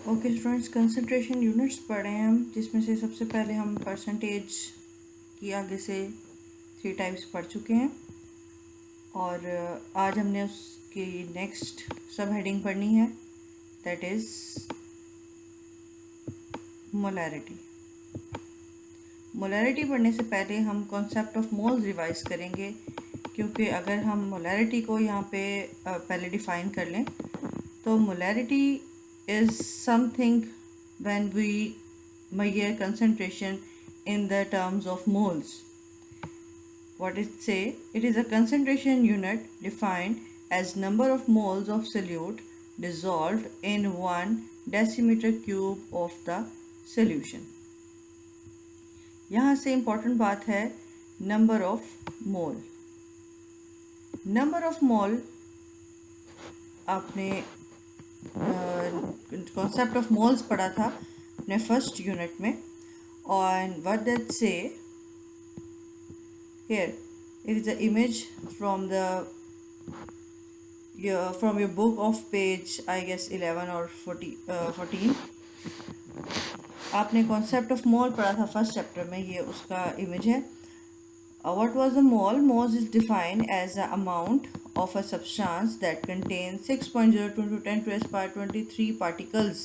Okay students, concentration units पढ़े हैं हम, जिसमें से सबसे पहले हम परसेंटेज की आगे से 3 टाइप्स पढ़ चुके हैं और आज हमने उसकी नेक्स्ट सब हेडिंग पढ़नी है, दैट इज़ मोलैरिटी। मोलैरिटी पढ़ने से पहले हम कॉन्सेप्ट ऑफ मोल्स रिवाइज करेंगे, क्योंकि अगर हम मोलैरिटी को यहाँ पे पहले डिफ़ाइन कर लें तो molarity is something when we measure concentration in the terms of moles. What it say? It is a concentration unit defined as number of moles of solute dissolved in 1 decimeter cube of the solution. यहाँ से important बात है number of mole. Number of mole आपने concept of moles पढ़ा था अपने first unit में, और what that say here it is a image from your book of page I guess 11 और 14। आपने कॉन्सेप्ट ऑफ मोल पढ़ा था फर्स्ट चैप्टर में, ये उसका इमेज है। What was the mole? Mole is defined as the amount of a substance that contains 6.02 to 10 to the power 23 particles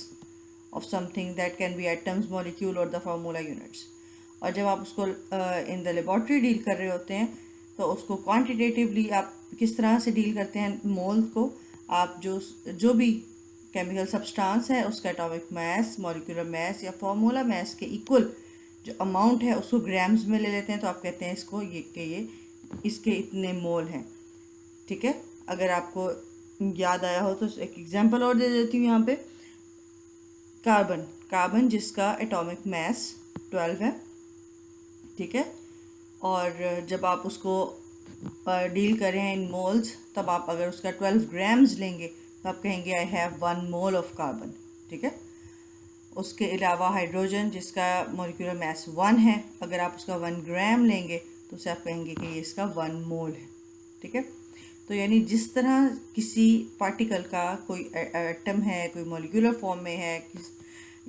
of something that can be atoms, molecule और the formula units। और जब आप उसको in the laboratory deal कर रहे होते हैं तो उसको quantitatively आप किस तरह से डील करते हैं मोल को, आप जो भी केमिकल सब्सटेंस है उसका एटॉमिक मास, मॉलिक्यूलर मास या फॉर्मूला मास के इक्वल जो अमाउंट है उसको ग्राम्स में ले लेते हैं, तो आप कहते हैं इसको ये इसके इतने मोल हैं। ठीक है, अगर आपको याद आया हो तो एक एग्जांपल और दे देती हूँ यहाँ पे। कार्बन जिसका एटॉमिक मास 12 है, ठीक है, और जब आप उसको डील करें इन मोल्स, तब आप अगर उसका 12 ग्राम्स लेंगे तो आप कहेंगे I have 1 mole of carbon. ठीक है, उसके अलावा हाइड्रोजन जिसका मॉलिक्यूलर मास 1 है, अगर आप उसका 1 ग्राम लेंगे तो उसे आप कहेंगे कि ये इसका 1 मोल है। ठीक है, तो यानी जिस तरह किसी पार्टिकल का कोई एटम है, कोई मॉलिक्यूलर फॉर्म में है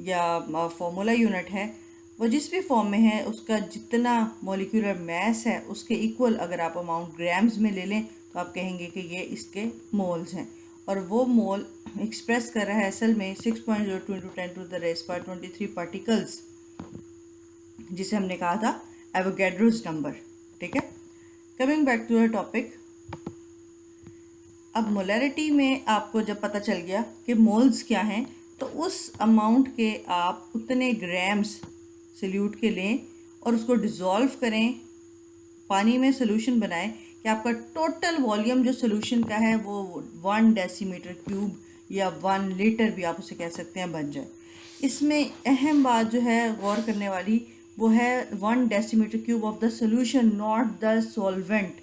या फॉर्मूला यूनिट है, वो जिस भी फॉर्म में है उसका जितना मॉलिक्यूलर मास है उसके इक्वल अगर आप अमाउंट ग्राम्स में ले लें तो आप कहेंगे कि ये इसके मोल्स हैं। और वो मोल एक्सप्रेस कर रहा है असल में 6.02 × 10 to the raised power 23 particles, जिसे हमने कहा था एवोगैड्रोस नंबर। ठीक है, coming back to the topic. अब मोलैरिटी में आपको जब पता चल गया कि मोल्स क्या हैं, तो उस अमाउंट के आप उतने ग्राम्स सल्यूट के लें और उसको डिज़ोल्व करें, पानी में सोल्यूशन बनाएं कि आपका टोटल वॉल्यूम जो सोल्यूशन का है वो 1 डेसीमीटर क्यूब या 1 लीटर भी आप उसे कह सकते हैं बन जाए। इसमें अहम बात जो है गौर करने वाली वो है 1 decimetre cube of the solution, not the solvent.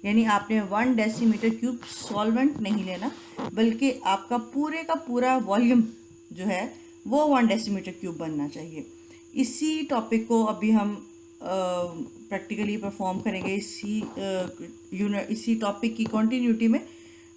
यानी आपने 1 डेसीमीटर क्यूब सॉल्वेंट नहीं लेना, बल्कि आपका पूरे का पूरा वॉल्यूम जो है वो 1 डेसीमीटर क्यूब बनना चाहिए। इसी टॉपिक को अभी हम प्रैक्टिकली परफॉर्म करेंगे इसी टॉपिक की कंटिन्यूटी में,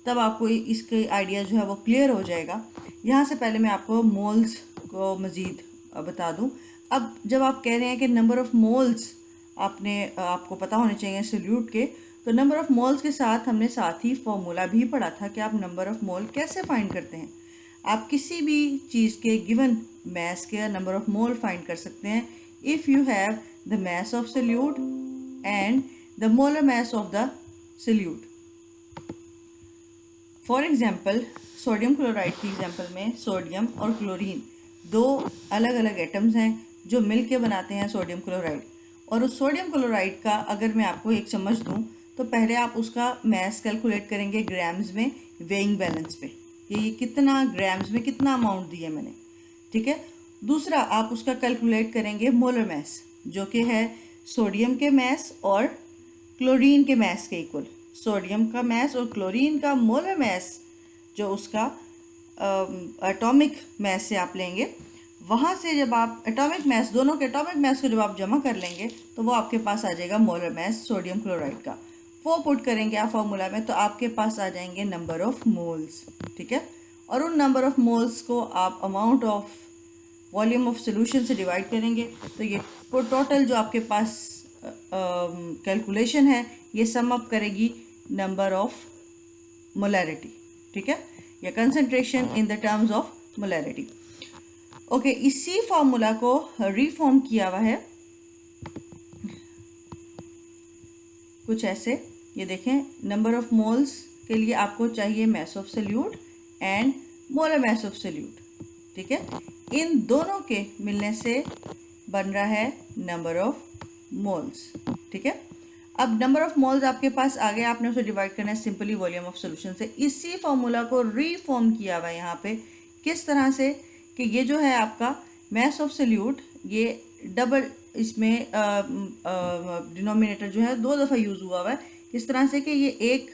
तब आपको इसके आइडिया जो है वो क्लियर हो जाएगा। यहाँ से पहले मैं आपको मोल्स को मज़ीद बता दूँ। अब जब आप कह रहे हैं कि नंबर ऑफ़ मोल्स आपको पता होने चाहिए सोल्यूट के, तो नंबर ऑफ़ मोल्स के साथ हमने साथ ही फॉर्मूला भी पढ़ा था कि आप नंबर ऑफ़ मोल कैसे फाइंड करते हैं। आप किसी भी चीज़ के गिवन मास के नंबर ऑफ़ मोल फाइंड कर सकते हैं if you have the mass of solute and the molar mass of the solute. For example, sodium chloride की एग्जांपल में सोडियम और क्लोरीन दो अलग अलग एटम्स हैं जो मिलके बनाते हैं सोडियम क्लोराइड। और उस सोडियम क्लोराइड का अगर मैं आपको एक चम्मच दूं तो पहले आप उसका मास कैलकुलेट करेंगे ग्राम्स में, वेइंग बैलेंस पे, कि ये कितना ग्राम्स में कितना अमाउंट दिया मैंने। ठीक है, दूसरा आप उसका कैलकुलेट करेंगे मोलर मास, जो कि है सोडियम के मास और क्लोरीन के मास के इक्वल। सोडियम का मास और क्लोरीन का मोलर मास जो उसका एटॉमिक मास से आप लेंगे, वहाँ से जब आप एटॉमिक मास, दोनों के एटॉमिक मास को जब आप जमा कर लेंगे तो वो आपके पास आ जाएगा मोलर मास सोडियम क्लोराइड का। वो पुट करेंगे आप फॉर्मूला में तो आपके पास आ जाएंगे नंबर ऑफ़ मोल्स। ठीक है, और उन नंबर ऑफ मोल्स को आप amount of volume of solution से डिवाइड करेंगे, तो ये टोटल जो आपके पास कैलकुलेशन है ये सम अप करेगी नंबर ऑफ मोलैरिटी, ठीक है, या concentration in the terms of molarity. Okay, इसी फॉर्मूला को रीफॉर्म किया हुआ है कुछ ऐसे। ये देखें, नंबर ऑफ मोल्स के लिए आपको चाहिए mass of solute and molar mass of solute, ठीक है। इन दोनों के मिलने से बन रहा है नंबर ऑफ मोल्स, ठीक है। अब नंबर ऑफ मोल्स आपके पास आ गया, आपने उसे डिवाइड करना है सिंपली वॉल्यूम ऑफ सॉल्यूशन से। इसी फॉर्मूला को रीफॉर्म किया हुआ है यहाँ पे किस तरह से कि ये जो है आपका मास ऑफ सोल्यूट, ये डबल इसमें डिनोमिनेटर जो है 2 दफ़ा यूज़ हुआ है, इस तरह से कि ये एक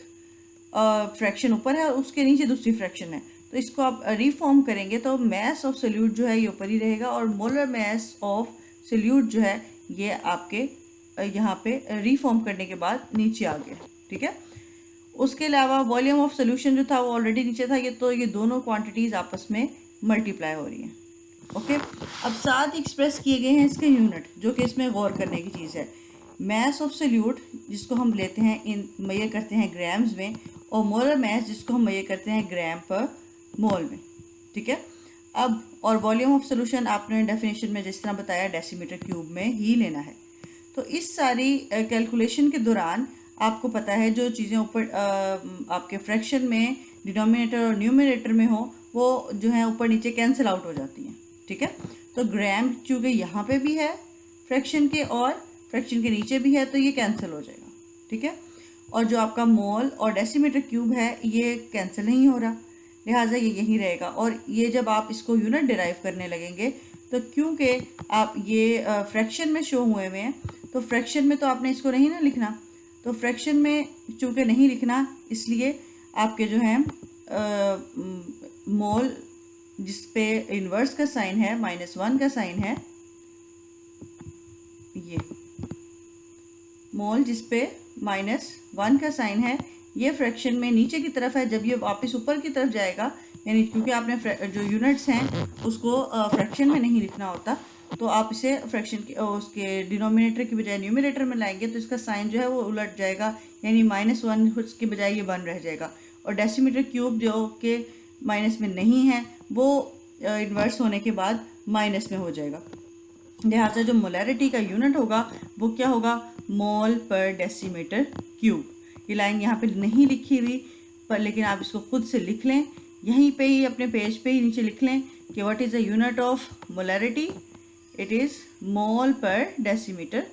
फ्रैक्शन ऊपर है और उसके नीचे दूसरी फ्रैक्शन है। तो इसको आप रिफॉर्म करेंगे तो मास ऑफ सोल्यूट जो है ये ऊपर ही रहेगा और मोलर मास ऑफ सोल्यूट जो है ये आपके यहाँ पे रिफॉर्म करने के बाद नीचे आ गया, ठीक है। उसके अलावा वॉल्यूम ऑफ सोल्यूशन जो था वो ऑलरेडी नीचे था, ये दोनों क्वांटिटीज़ आपस में मल्टीप्लाई हो रही हैं। ओके, अब साथ एक्सप्रेस किए गए हैं इसके यूनिट, जो कि इसमें गौर करने की चीज़ है। मास ऑफ सोल्यूट जिसको हम लेते हैं इन मेजर करते हैं ग्राम्स में, और मोलर मास जिसको हम मेजर करते हैं ग्राम पर मोल में, ठीक है। अब और वॉल्यूम ऑफ सोल्यूशन आपने डेफिनेशन में जिस तरह बताया डेसीमीटर क्यूब में ही लेना है। तो इस सारी कैलकुलेशन के दौरान आपको पता है जो चीज़ें ऊपर आपके फ्रैक्शन में डिनोमिनेटर और न्यूमरेटर में हो वो जो है ऊपर नीचे कैंसिल आउट हो जाती हैं, ठीक है। तो ग्राम चूँकि यहाँ पे भी है फ्रैक्शन के और फ्रैक्शन के नीचे भी है तो ये कैंसिल हो जाएगा, ठीक है। और जो आपका मोल और डेसीमीटर क्यूब है ये कैंसिल नहीं हो रहा, लिहाजा ये यहीं रहेगा। और ये जब आप इसको यूनिट डिराइव करने लगेंगे तो क्योंकि आप ये फ्रैक्शन में शो हुए हुए हैं तो फ्रैक्शन में तो आपने इसको नहीं ना लिखना, तो फ्रैक्शन में चूँकि नहीं लिखना इसलिए आपके जो है मोल जिस पे इन्वर्स का साइन है -1 का साइन है, ये मोल जिस पे -1 का साइन है ये फ्रैक्शन में नीचे की तरफ है। जब ये वापस ऊपर की तरफ जाएगा, यानी क्योंकि आपने जो यूनिट्स हैं उसको फ्रैक्शन में नहीं लिखना होता, तो आप इसे फ्रैक्शन के उसके डिनोमिनेटर की बजाय न्यूमरेटर में लाएंगे तो इसका साइन जो है वो उलट जाएगा, यानी -1 उसके बजाय ये 1 रह जाएगा। और डेसीमीटर क्यूब जो कि माइनस में नहीं है वो इन्वर्स होने के बाद माइनस में हो जाएगा। लिहाजा जो मोलैरिटी का यूनिट होगा वो क्या होगा, मोल पर डेसीमीटर क्यूब। ये लाइन यहाँ पे नहीं लिखी हुई पर लेकिन आप इसको खुद से लिख लें, यहीं पे ही अपने पेज पे ही नीचे लिख लें कि what is the unit of molarity, it is mole per decimetre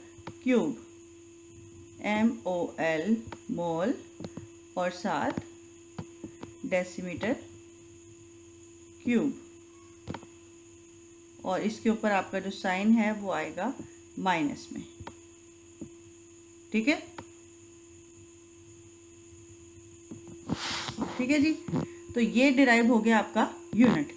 cube, MOL मोल और साथ डेसीमीटर क्यूब, और इसके ऊपर आपका जो साइन है वो आएगा माइनस में, ठीक है। ठीक है जी, तो ये डिराइव हो गया आपका यूनिट।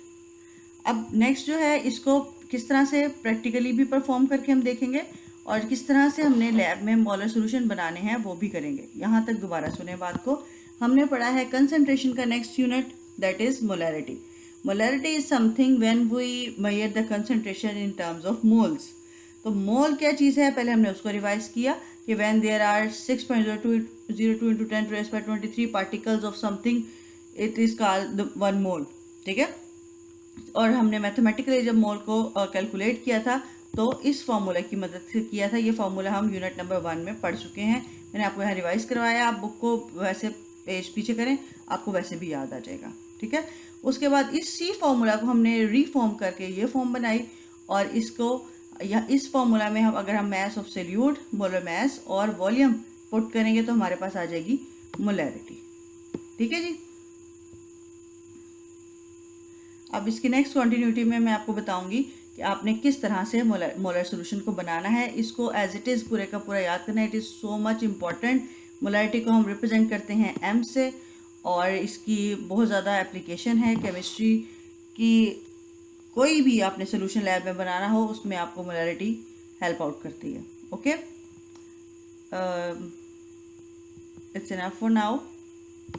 अब नेक्स्ट जो है इसको किस तरह से प्रैक्टिकली भी परफॉर्म करके हम देखेंगे और किस तरह से हमने लैब में मोलर सॉल्यूशन बनाने हैं वो भी करेंगे। यहाँ तक दोबारा सुने बात को। हमने पढ़ा है कंसंट्रेशन का next unit, that is molarity. Molarity is something when we measure the concentration in terms of moles. तो मोल क्या चीज़ है, पहले हमने उसको रिवाइज किया कि when there are 6.02 into 10⁻23 particles of something it is called 1 mole, ठीक है। और हमने मैथमेटिकली जब मोल को कैलकुलेट किया था तो इस फार्मूला की मदद से किया था। ये फार्मूला हम यूनिट नंबर 1 में पढ़ चुके हैं, मैंने आपको यहाँ रिवाइज करवाया। आप बुक को वैसे पेज पीछे करें, आपको वैसे भी याद आ जाएगा, ठीक है। उसके बाद इसी फार्मूला को हमने रीफॉर्म करके ये फॉर्म बनाई और इसको या इस फार्मूला में हम अगर हम mass of solute, molar mass और वॉल्यूम पुट करेंगे तो हमारे पास आ जाएगी मोलैरिटी, ठीक है जी। अब इसकी नेक्स्ट कंटिन्यूटी में मैं आपको बताऊंगी कि आपने किस तरह से मोलर सॉल्यूशन को बनाना है। इसको एज इट इज़ पूरे का पूरा याद करना है, it is so much important. Molarity को हम रिप्रेजेंट करते हैं M से और इसकी बहुत ज़्यादा एप्लीकेशन है केमिस्ट्री की। कोई भी आपने सोल्यूशन लैब में बनाना हो उसमें आपको मोलैरिटी हेल्प आउट करती है। Okay, it's enough for now.